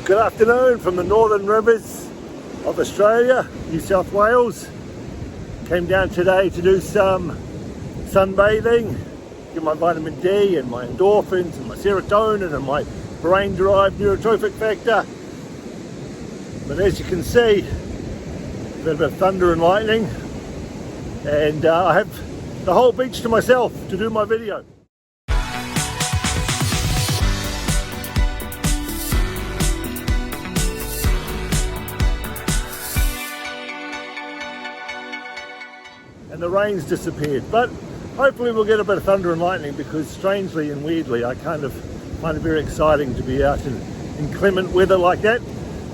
Good afternoon from the northern rivers of Australia, New South Wales. Came down today to do some sunbathing, get my vitamin D and my endorphins and my serotonin and my brain-derived neurotrophic factor. But as you can see, a bit of thunder and lightning, and I have the whole beach to myself to do my video. And the rain's disappeared, but hopefully we'll get a bit of thunder and lightning, because strangely and weirdly I kind of find it very exciting to be out in inclement weather like that.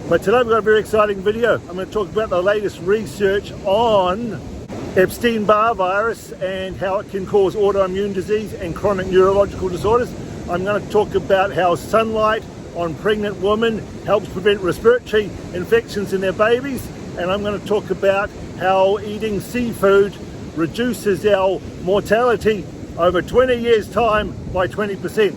But today we've got a very exciting video. I'm going to talk about the latest research on Epstein-Barr virus and how it can cause autoimmune disease and chronic neurological disorders. I'm going to talk about how sunlight on pregnant women helps prevent respiratory infections in their babies, and I'm going to talk about how eating seafood reduces our mortality over 20 years time by 20%.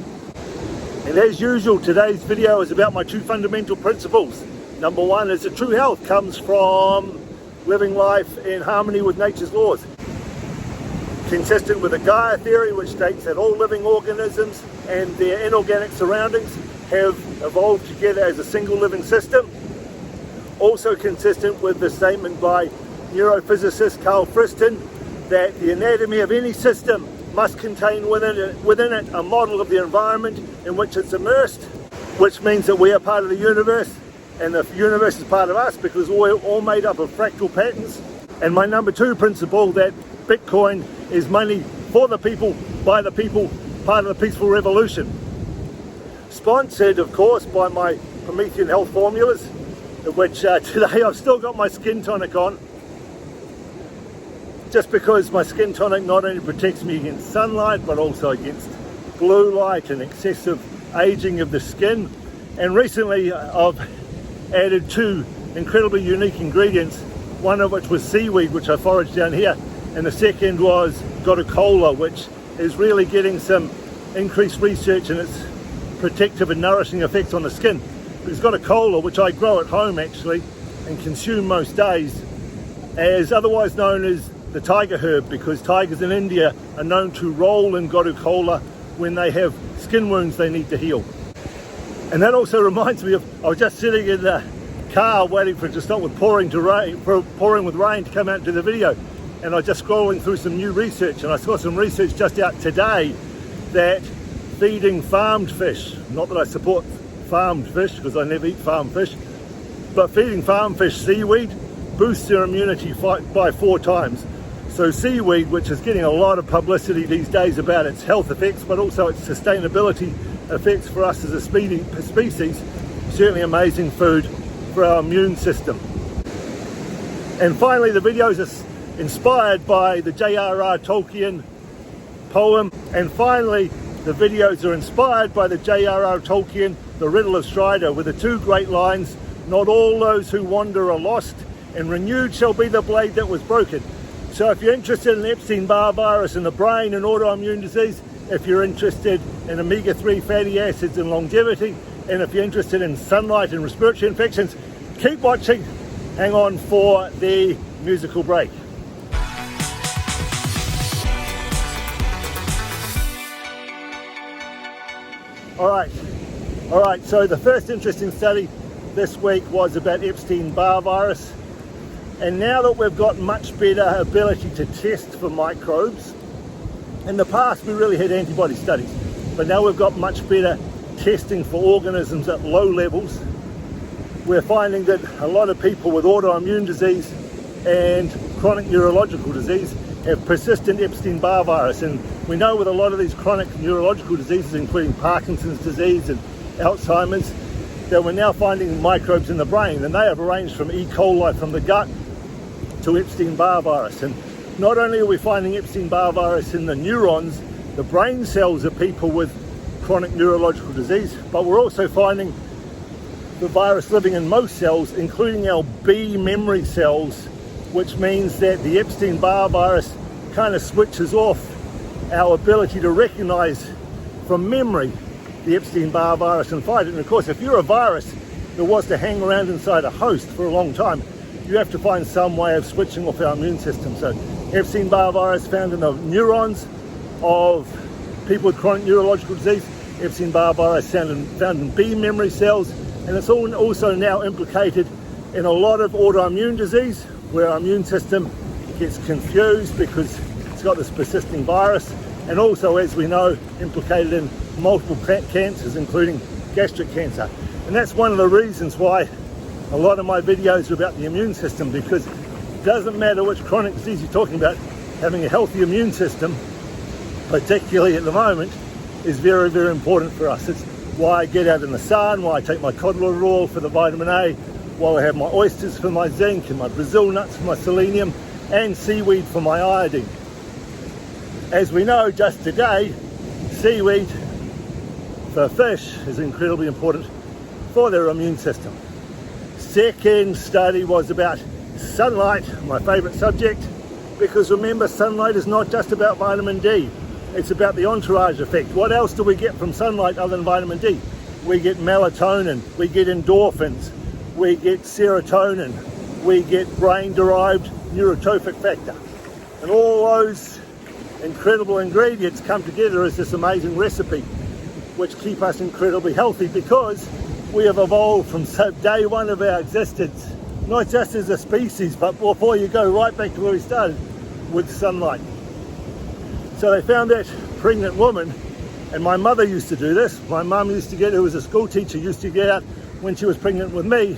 And as usual, today's video is about my two fundamental principles. Number one is that true health comes from living life in harmony with nature's laws, consistent with the Gaia theory, which states that all living organisms and their inorganic surroundings have evolved together as a single living system. Also consistent with the statement by neurophysicist Carl Friston that the anatomy of any system must contain within it a model of the environment in which it's immersed, which means that we are part of the universe and the universe is part of us, because we're all made up of fractal patterns. And my number two principle, that Bitcoin is money for the people, by the people, part of the peaceful revolution. Sponsored, of course, by my Promethean health formulas, which today I've still got my skin tonic on, just because my skin tonic not only protects me against sunlight but also against blue light and excessive aging of the skin. And recently I've added two incredibly unique ingredients, one of which was seaweed, which I foraged down here, and the second was Cola, which is really getting some increased research in its protective and nourishing effects on the skin. Because Cola, which I grow at home actually and consume most days, is otherwise known as the tiger herb, because tigers in India are known to roll in Cola when they have skin wounds they need to heal. And that also reminds me of, I was just sitting in the car waiting for it to stop with pouring with rain to come out and do the video, and I was just scrolling through some new research, and I saw some research just out today that feeding farmed fish, not that I support farmed fish because I never eat farmed fish, but feeding farmed fish seaweed boosts their immunity by 4 times. So seaweed, which is getting a lot of publicity these days about its health effects, but also its sustainability effects for us as a species, certainly amazing food for our immune system. And finally, the videos are inspired by the J.R.R. Tolkien poem. And finally, the videos are inspired by the J.R.R. Tolkien, The Riddle of Strider, with the two great lines, "Not all those who wander are lost, and renewed shall be the blade that was broken." So if you're interested in Epstein-Barr virus in the brain and autoimmune disease, if you're interested in omega-3 fatty acids and longevity, and if you're interested in sunlight and respiratory infections, keep watching. Hang on for the musical break. All right, so the first interesting study this week was about Epstein-Barr virus. And now that we've got much better ability to test for microbes, in the past we really had antibody studies, but now we've got much better testing for organisms at low levels. We're finding that a lot of people with autoimmune disease and chronic neurological disease have persistent Epstein-Barr virus. And we know with a lot of these chronic neurological diseases, including Parkinson's disease and Alzheimer's, that we're now finding microbes in the brain, and they have ranged from E. coli from the gut to Epstein-Barr virus. And not only are we finding Epstein-Barr virus in the neurons, the brain cells of people with chronic neurological disease, but we're also finding the virus living in most cells, including our B memory cells, which means that the Epstein-Barr virus kind of switches off our ability to recognize from memory the Epstein-Barr virus and fight it. And of course, if you're a virus there was to hang around inside a host for a long time, you have to find some way of switching off our immune system. So Epstein-Barr virus found in the neurons of people with chronic neurological disease, Epstein-Barr virus found in B memory cells, and it's also now implicated in a lot of autoimmune disease where our immune system gets confused because it's got this persisting virus, and also, as we know, implicated in multiple cancers, including gastric cancer. And that's one of the reasons why a lot of my videos are about the immune system, because it doesn't matter which chronic disease you're talking about, having a healthy immune system, particularly at the moment, is very, very important for us. It's why I get out in the sun, why I take my cod liver oil for the vitamin A, why I have my oysters for my zinc, and my Brazil nuts for my selenium, and seaweed for my iodine. As we know, just today, seaweed for fish is incredibly important for their immune system. Second study was about sunlight, my favourite subject, because remember, sunlight is not just about vitamin D. It's about the entourage effect. What else do we get from sunlight other than vitamin D? We get melatonin, we get endorphins, we get serotonin, we get brain-derived neurotrophic factor. And all those incredible ingredients come together as this amazing recipe, which keep us incredibly healthy, because we have evolved from day one of our existence, not just as a species, but before you go right back to where we started, with sunlight. So they found that pregnant woman, and my mother used to do this, my mum who was a school teacher, used to get out when she was pregnant with me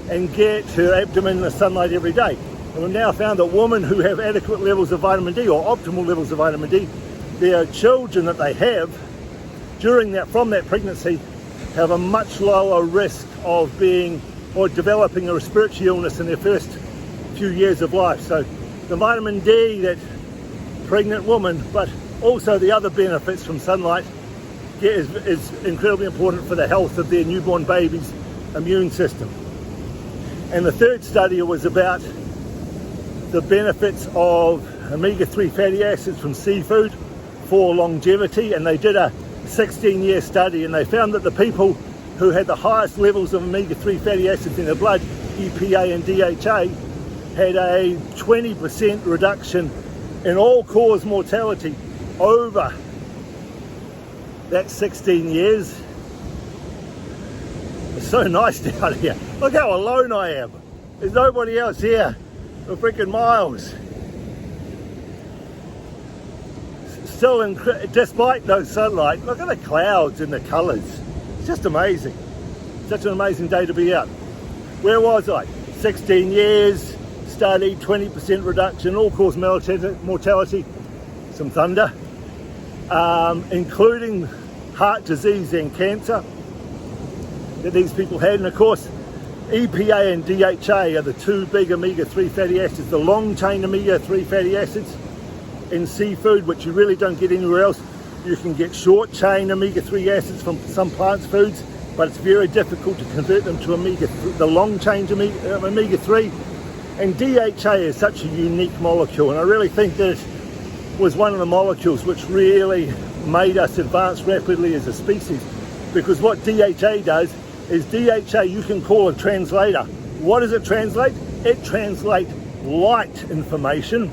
and get her abdomen in the sunlight every day. And we've now found that women who have adequate levels of vitamin D, or optimal levels of vitamin D, their children that they have from that pregnancy have a much lower risk of developing a respiratory illness in their first few years of life. So the vitamin D that pregnant woman, but also the other benefits from sunlight, is incredibly important for the health of their newborn baby's immune system. And the third study was about the benefits of omega-3 fatty acids from seafood for longevity, and they did a 16-year study, and they found that the people who had the highest levels of omega-3 fatty acids in their blood, EPA and DHA, had a 20% reduction in all-cause mortality over that 16 years. It's so nice down here. Look how alone I am. There's nobody else here for freaking miles. Still, despite no sunlight, look at the clouds and the colours. It's just amazing. Such an amazing day to be out. Where was I? 16 years, study, 20% reduction, all-cause mortality, some thunder, including heart disease and cancer that these people had. And of course, EPA and DHA are the two big omega-3 fatty acids, the long-chain omega-3 fatty acids in seafood, which you really don't get anywhere else. You can get short-chain omega-3 acids from some plant foods, but it's very difficult to convert them to the long-chain omega-3. And DHA is such a unique molecule, and I really think that it was one of the molecules which really made us advance rapidly as a species, because what DHA does is DHA you can call a translator. What does it translate? It translates light information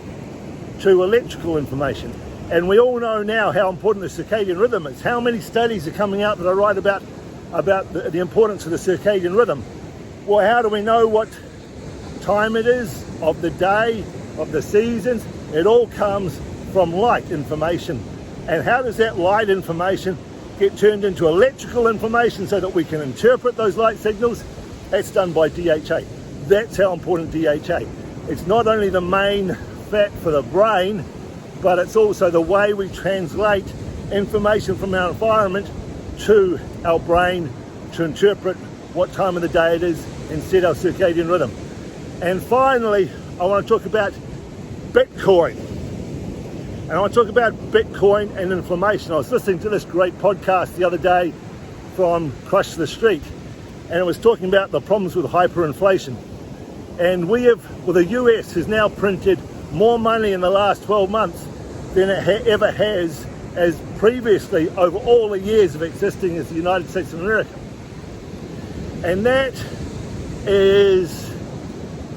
to electrical information. And we all know now how important the circadian rhythm is. How many studies are coming out that I write about the importance of the circadian rhythm? Well, how do we know what time it is of the day, of the seasons? It all comes from light information. And how does that light information get turned into electrical information so that we can interpret those light signals? That's done by DHA. That's how important DHA. It's not only the main fat for the brain, but it's also the way we translate information from our environment to our brain to interpret what time of the day it is and set our circadian rhythm. And finally, I want to talk about Bitcoin. And I want to talk about Bitcoin and inflammation. I was listening to this great podcast the other day from Crush the Street, and it was talking about the problems with hyperinflation. And the US has now printed more money in the last 12 months than it ever has as previously over all the years of existing as the United States of America. And that is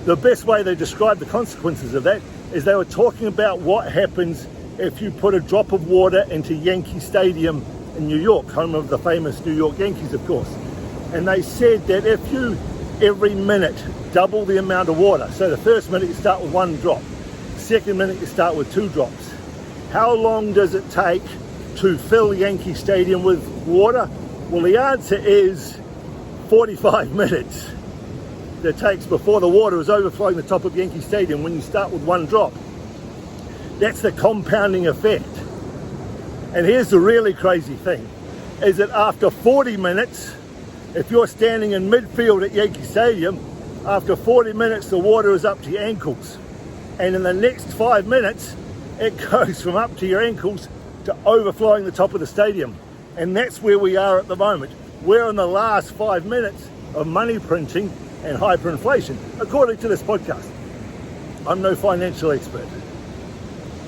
the best way they describe the consequences of that, is they were talking about what happens if you put a drop of water into Yankee Stadium in New York, home of the famous New York Yankees, of course. And they said that if you every minute double the amount of water, so the first minute you start with 1 drop, second minute you start with 2 drops, how long does it take to fill Yankee Stadium with water? Well, the answer is 45 minutes that takes before the water is overflowing the top of Yankee Stadium when you start with 1 drop. That's the compounding effect. And here's the really crazy thing, is that after 40 minutes, if you're standing in midfield at Yankee Stadium, after 40 minutes the water is up to your ankles. And in the next 5 minutes, it goes from up to your ankles to overflowing the top of the stadium. And that's where we are at the moment. We're in the last 5 minutes of money printing and hyperinflation, according to this podcast. I'm no financial expert.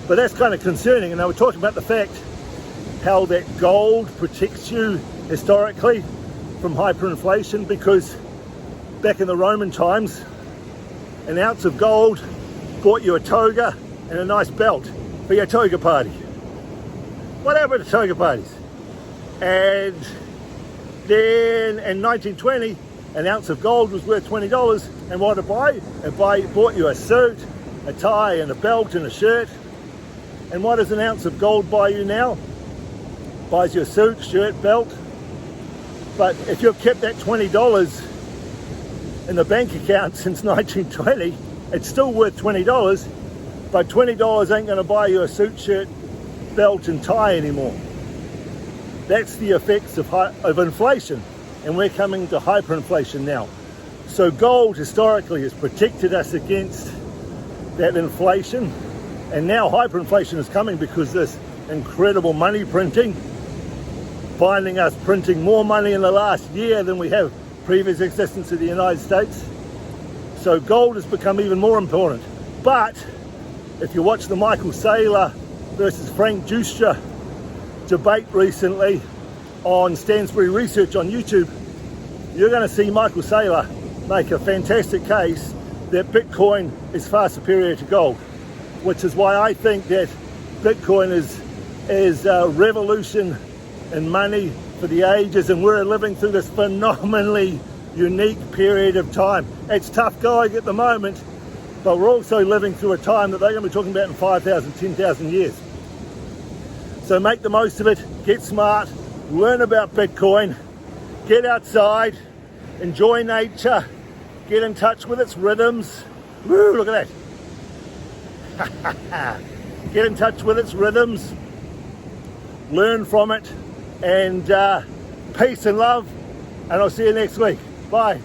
But that's kind of concerning. And they were talking about the fact how that gold protects you historically from hyperinflation, because back in the Roman times, an ounce of gold bought you a toga and a nice belt for your toga party. What happened to toga parties? And then in 1920, an ounce of gold was worth $20, and what did it buy? It bought you a suit, a tie, and a belt, and a shirt. And what does an ounce of gold buy you now? Buys you a suit, shirt, belt. But if you've kept that $20 in the bank account since 1920, it's still worth $20, but $20 ain't going to buy you a suit, shirt, belt, and tie anymore. That's the effects of inflation, and we're coming to hyperinflation now. So gold historically has protected us against that inflation, and now hyperinflation is coming because this incredible money printing, finding us printing more money in the last year than we have previous existence of the United States. So gold has become even more important. But if you watch the Michael Saylor versus Frank Giustra debate recently on Stansbury Research on YouTube, you're going to see Michael Saylor make a fantastic case that Bitcoin is far superior to gold, which is why I think that Bitcoin is a revolution in money for the ages, and we're living through this phenomenally unique period of time. It's tough going at the moment, but we're also living through a time that they're going to be talking about in 5,000, 10,000 years. So make the most of it, get smart, learn about Bitcoin, get outside, enjoy nature, get in touch with its rhythms. Woo, look at that. Get in touch with its rhythms, learn from it, and peace and love, and I'll see you next week. Bye.